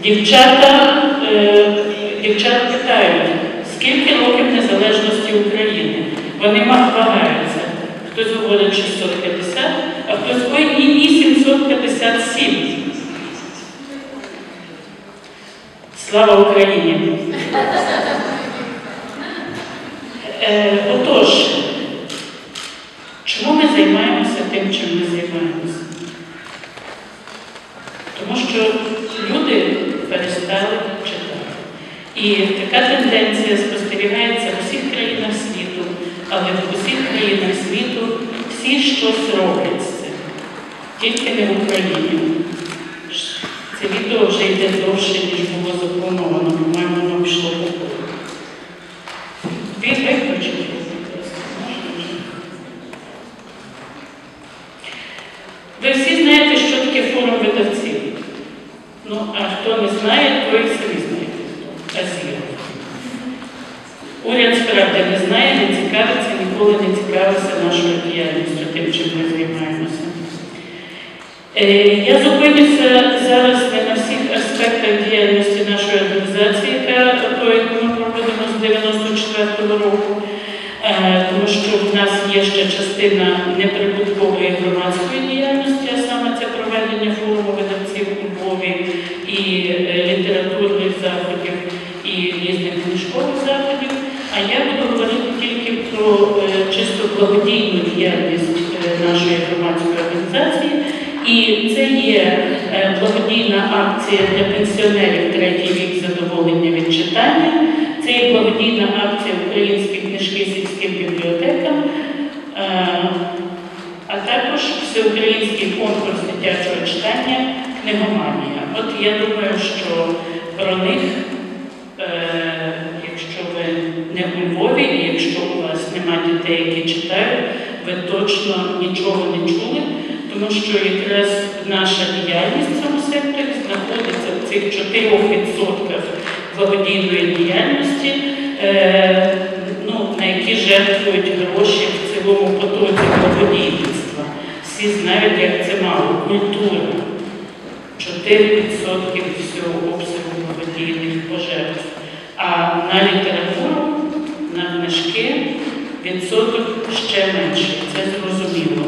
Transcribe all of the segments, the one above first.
Дівчат питають, скільки років незалежності України? Вони вагаються. Хтось говорить 650, а хтось, ой, ні, 757. Слава Україні! Отож, чому ми займаємося тим, чим ми займаємося? Тому що люди перестали читати. І така тенденція спостерігається в усіх країнах світу, але в усіх країнах світу всі щось роблять з цим. Тільки не в Україні. Це відео вже йде довше, ніж було заплановано, по-моєму, воно пішло по колу. Виключіть. Ви всі знаєте, що таке форум видавців. Ну, а хто не знає, то і самі знаєте. Азія. Уряд справді не знає, не цікавиться, ніколи не цікавився нашою діяльністю, тим, чим ми займаємося. Я зупинюся зараз не на всіх аспектах діяльності нашої організації, яку ми проводимо з 94-го року, тому що в нас є ще частина неприбуткової громадської діяльності, а саме це проведення форуму видавців у Львові і літературних заходів, і різних книжкових заходів. А я буду говорити тільки про чисто благодійну діяльність нашої громадської організації. І це є благодійна акція для пенсіонерів «Третій вік задоволення від читання». Це є благодійна акція «Українські книжки сільським бібліотекам», а також всеукраїнський конкурс дитячого читання «Книгоманія». От я думаю, що про них, якщо ви не у Львові, і якщо у вас немає дітей, які читають, ви точно нічого не чули, тому що якраз наша діяльність в цьому секторі знаходиться в цих 4% благодійної діяльності, на які жертвують гроші в цілому потоці благодійництва. Всі знають, як це мало. Культура. 4% всього обсягу благодійних пожертв. А на літературу, на книжки відсоток ще менший. Це зрозуміло.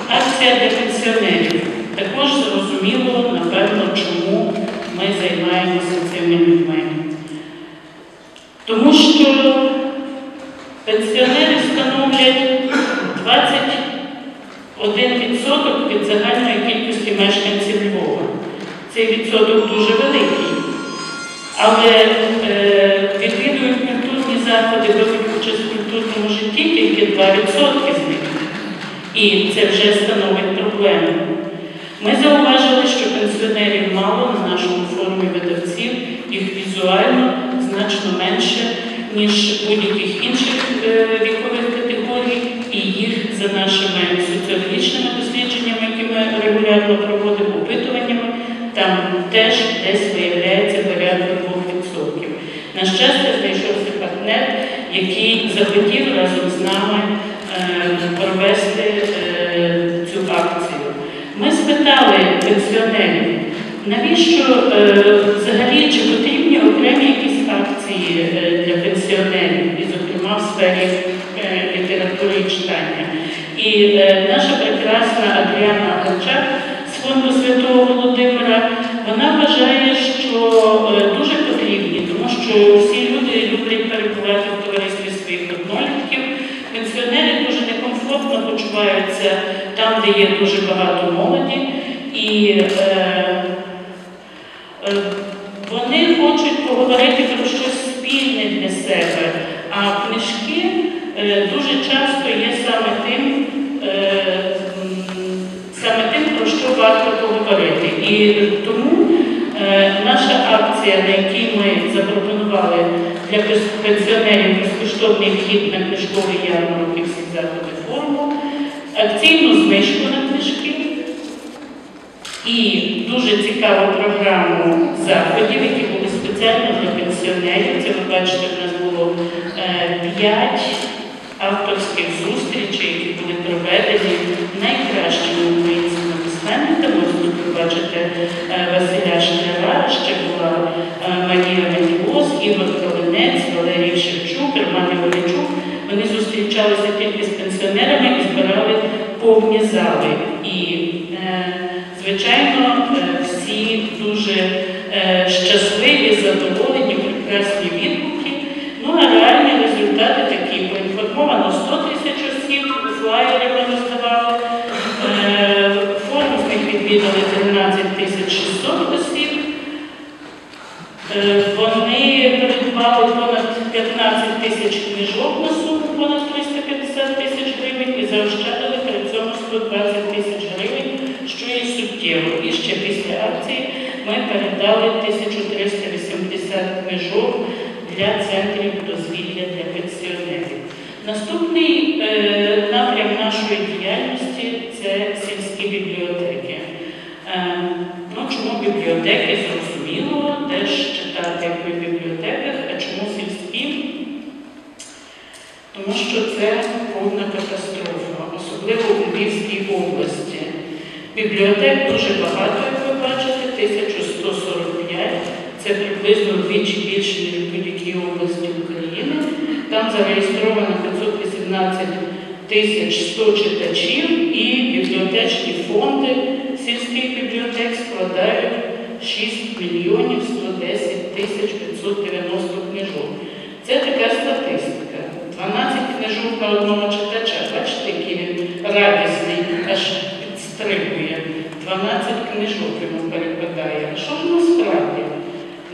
Акція для пенсіонерів. Також зрозуміло, напевно, чому ми займаємося цими людьми. Тому що пенсіонери становлять 21% від загальної кількості мешканців Львова. Цей відсоток дуже великий. Але відвідують культурні заходи, беруть участь в культурному житті тільки 2% з них. І це вже становить проблему. Ми зауважили, що пенсіонерів мало на нашому форумі видавців, їх візуально значно менше, ніж будь-яких інших вікових категорій, і їх за нашими соціологічними дослідженнями, які ми регулярно проводимо, опитуваннями, там теж десь виявляється порядка 2%. На щастя, знайшовся партнер, який захотів разом з нами провести цю акцію. Ми спитали пенсіонерів, навіщо взагалі, чи потрібні окремі якісь акції для пенсіонерів, і, зокрема, в сфері літератури і читання. І наша прекрасна Адріана Гончак з фонду Святого Володимира, вона вважає, що дуже потрібні, тому що всі люди люблять перебувати в товаристві своїх однолітків. Пенсіонери дуже некомфортно почуваються там, де є дуже багато молоді, і вони хочуть поговорити про щось спільне для себе, а книжки дуже часто є саме тим, про що варто поговорити. І тому наша акція, на якій ми запропонували для пенсіонерів безкоштовний вхід на книжковий ярмарок і всі заходи форуму, акційну знижку на книжки і дуже цікаву програму заходів, які були спеціально для пенсіонерів. Це, ви бачите, в нас було 5 авторських зустрічей, які були проведені найкращими українськими письменниками. Ось тут ви бачите бачите Василя Шкляра, ще була Марія Медіос, Ігор Калинець, Валерій Шевчук, Роман Іваничук. Вони зустрічалися тільки з пенсіонерами і збирали повні зали. І, звичайно, всі дуже щасливі, задоволені, прекрасні відгуки. Ну, а реальні результати такі. Поінформовано 100 тисяч осіб, флаєри ми роздавали. Форум з них відвідали 13 600 осіб. Вони придбали понад 15 тисяч книжок на суму понад 350 тисяч гривень і заощадили при цьому 120 тисяч гривень, що є суттєво. І ще після акції ми передали 1380 книжок для центрів дозвілля для пенсіонерів. Наступний напрям нашої діяльності – це сільські бібліотеки. Чому бібліотеки? Зрозуміло, де ж читати, як в бібліотеках, а чому сільські? Тому що це повна катастрофа, особливо у Львівській області. Бібліотек дуже багато, як ви бачите, 1145, це приблизно вдвічі більше, ніж в будь-якій області України. Там зареєстровано 518 100 читачів і бібліотечні фонди сільських бібліотек складають 6 мільйонів 110 тисяч 590 книжок. Це така статистика. 12 книжок на одного читача. Бачите, який він радісний, аж підстрибує. 12 книжок йому перепадає. А що ж насправді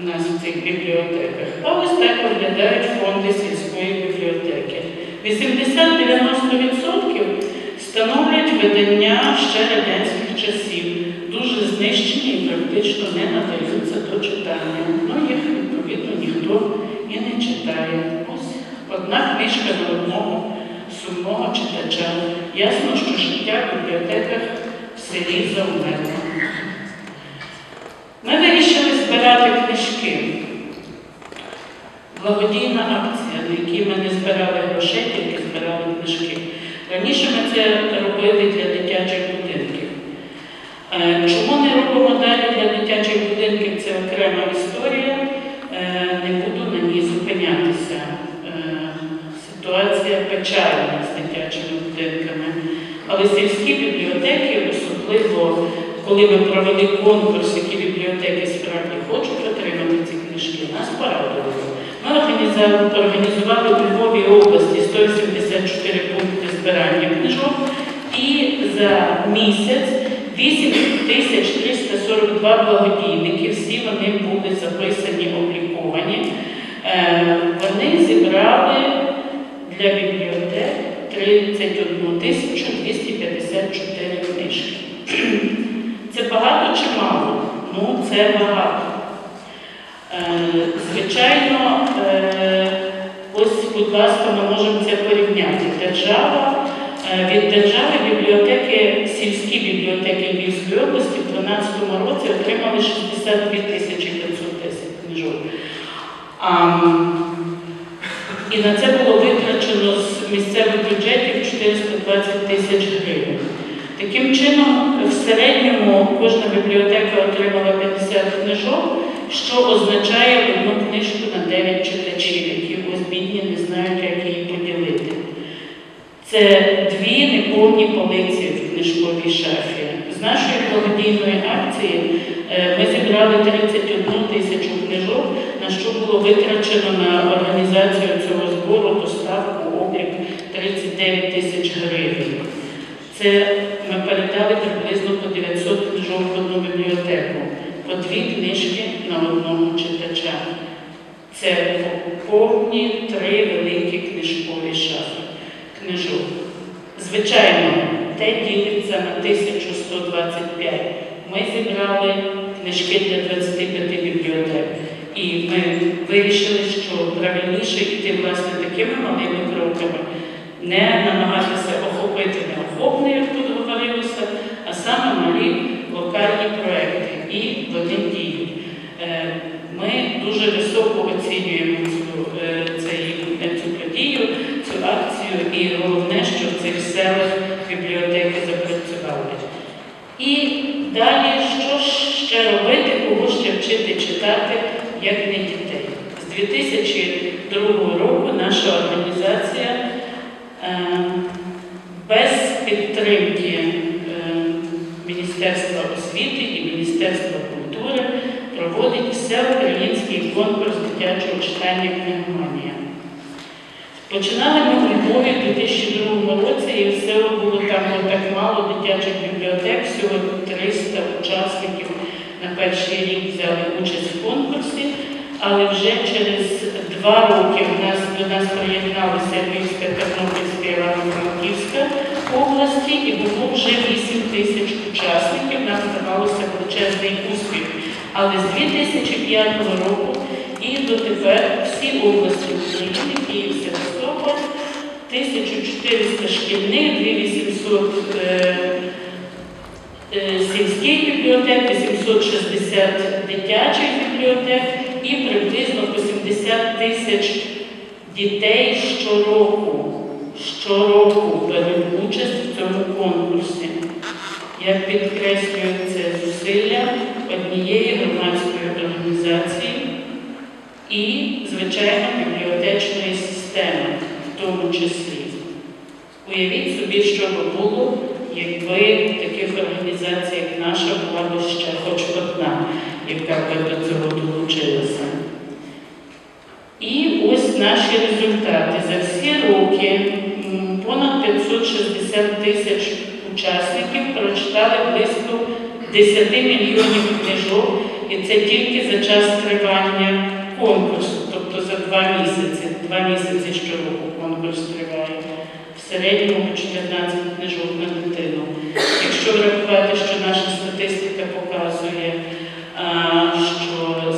у нас в цих бібліотеках? А ось так виглядають фонди сільської бібліотеки. 80-90% становлять видання ще радянських часів, дуже знищені і практично не надаються до читання. Їх, відповідно, ніхто і не читає. Ось одна книжка на одного сумного читача. Ясно, що життя в бібліотеках в селі завмерло. Ми вирішили збирати книжки. Благодійна акція, на якій ми не збирали грошей, тільки збирали книжки. Раніше ми це робили для дитячих будинків. Чому не робимо далі для дитячих будинків, це окрема історія, не буду на ній зупинятися. Ситуація печальна з дитячими будинками. Але сільські бібліотеки, особливо коли ми провели конкурс, які бібліотеки справді хочуть отримати ці книжки, нас порадували. Ми організували у Львові області 174 пункти збирання книжок і за місяць 8342 благодійники, всі вони були записані, обліковані. Вони зібрали для бібліотек 31 254 книжки. Це багато чи мало? Це багато. Звичайно, ось, будь ласка, ми можемо це порівняти. Від держави бібліотеки, сільські бібліотеки Львівської області в 2012 році отримали 62 510 книжок. І на це було витрачено з місцевих бюджетів 420 тисяч гривень. Таким чином, в середньому кожна бібліотека отримала 50 книжок, що означає одну книжку на 9 читачів, які ось бідні не знають, як її поділити. Це дві неповні полиці в книжковій шафі. З нашої благодійної акції ми зібрали 31 тисячу книжок, на що було витрачено на організацію цього збору, доставку, облік 39 тисяч гривень. Це ми передали приблизно по 900 книжок в одну бібліотеку, по 2 книжки на одного читача. Це повні 3 великі книжкові шафи книжок. Звичайно, те ділиться на 1125. Ми зібрали книжки для 25 бібліотек. І ми вирішили, що правильніше йти, власне, такими малими кроками, не намагатися охопити неохопне, як тут говорилося, а саме малі локальні проекти. І вони діють. Ми дуже високо оцінюємо цю подію, цю акцію, і головне, що в цих селах бібліотеки запрацювали. І далі, що ж ще робити, кого ще вчити читати, як не дітей. З 2002 року наша організація без підтримки Міністерства освіти і Міністерства культури проводить всеукраїнський конкурс дитячого читання «Книгоманія». Починали ми у Львові у 2002 році, і все було там так мало дитячих бібліотек, всього 300 учасників на перший рік взяли участь в конкурсі, але вже через 2 роки до нас приєдналися Львівська, Тернопільська і Івано-Франківська області, і було вже 8 тисяч учасників, нам здавалося величезний успіх. Але з 2005 року і дотепер всі області України, Київ, Севастополь, 1400 шкільних, 2800 сільських бібліотек, 860 дитячих бібліотек і приблизно 80 тисяч дітей щороку беруть участь в цьому конкурсі. Я підкреслюю, це зусилля однієї громадської організації і, звичайно, бібліотечної системи в тому числі. Уявіть собі, що би було, якби таких організацій, як наша, була б ще хоч одна, яка б до цього долучилася. І ось наші результати. За всі роки понад 560 тисяч учасників прочитали близько 10 мільйонів книжок, і це тільки за час тривання конкурсу, тобто за 2 місяці. 2 місяці щороку конкурс триває. В середньому 14 книжок на дитину. Якщо врахувати, що наша статистика показує, що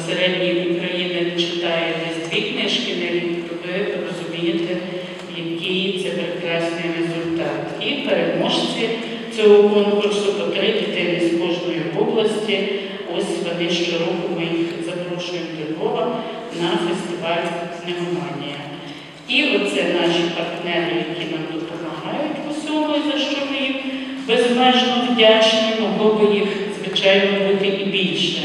середній українець читає десь 2 книжки на рік, то ви розумієте, який це прекрасний результат. І переможці цього конкурсу по 3 дитини з кожної області. Ось вони щороку, ми їх запрошуємо до Львова на фестиваль «Книгоманія». І оце наші партнери, які нам допомагають в усьому, за що ми їм безмежно вдячні, могло би їх, звичайно, бути і більше.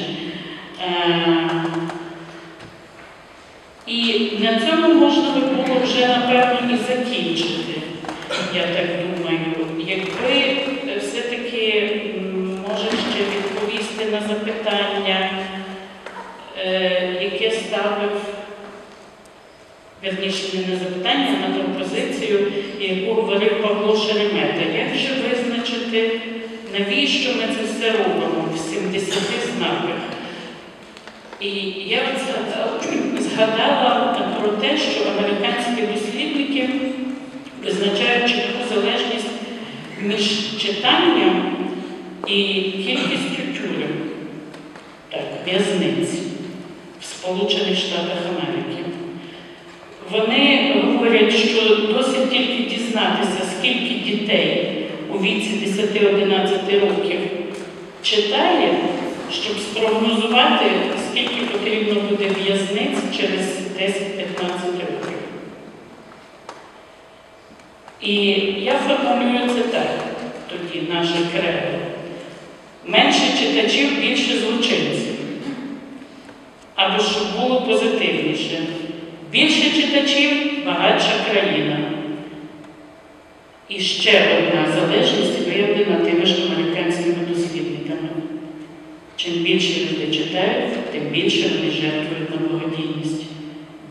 І на цьому можна би було вже, напевно, і закінчити, я так думаю. Якби все-таки може ще відповісти на запитання, яке ставив, верніше не на запитання, а на пропозицію, яку говорив Павло Шеремета. Як же визначити, навіщо ми це все робимо в 70 знаках? І я згадала про те, що американські дослідники визначають чітку залежність між читанням і кількістю тюрем, в'язниць в Сполучених Штатах Америки. Вони говорять, що досить тільки дізнатися, скільки дітей у віці 10-11 років читає, щоб спрогнозувати, скільки потрібно буде в'язниць через 10-15 років. І я формулюю це так, тоді наше кредо. Менше читачів, більше злочинців. Або щоб було позитивніше. Більше читачів, багатша країна. І ще одна залежність виявлена тими ж американськими дослідниками. Чим більше люди читають, тим більше вони жертвують на благодійність.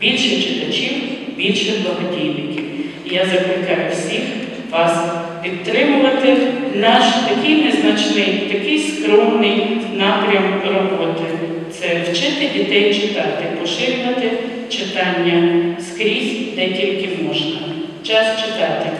Більше читачів, більше благодійників. І я закликаю всіх вас підтримувати наш такий незначний, такий скромний напрям роботи. Це вчити дітей читати, поширювати читання скрізь, де тільки можна. Час читати.